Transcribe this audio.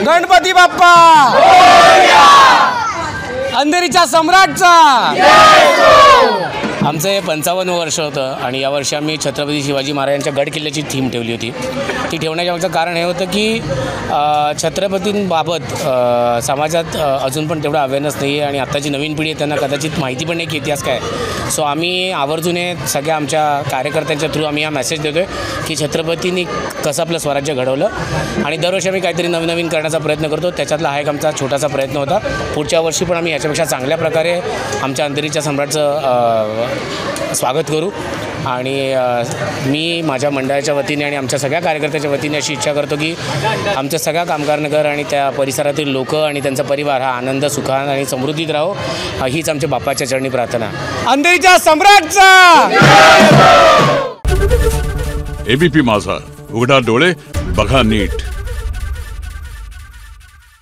गणपती बाप्पा अंधेरीच्या सम्राटचा। आमचं हे 55 वर्ष होतं आणि यावर्षी आम्ही छत्रपती शिवाजी महाराजांच्या गड किल्ल्याची थीम ठेवली होती। ती ठेवण्याच्या मागचं कारण हे होतं की छत्रपतींबाबत समाजात अजून पण तेवढा अवेअरनेस नाही आहे आणि आत्ताची नवीन पिढी आहे त्यांना कदाचित माहिती पण नाही की इतिहास काय। सो आम्ही आवर्जून सगळ्या आमच्या कार्यकर्त्यांच्या थ्रू आम्ही हा मेसेज देतो आहे की छत्रपतींनी कसं आपलं स्वराज्य घडवलं आणि दरवर्षी आम्ही काहीतरी नवीन नवीन करण्याचा प्रयत्न करतो। त्याच्यातला हा एक आमचा छोटासा प्रयत्न होता। पुढच्या वर्षी पण आम्ही याच्यापेक्षा चांगल्या प्रकारे आमच्या अंधेरीच्या सम्राटचं स्वागत करू आणि मी माझ्या मंडळाच्या वतीने आणि आमच्या सगळ्या कार्यकर्त्याच्या वतीने अशी इच्छा करतो की आमच्या सगळ्या कामगार नगर आणि त्या परिसरातील लोक आणि त्यांचा परिवार हा आनंद सुखान आणि समृद्धीत राहो हीच आमच्या बाप्पाच्या चरणी प्रार्थना। अंधेरीच्या सम्राटचा। एबीपी माझा, उघडा डोळे बघा नीट।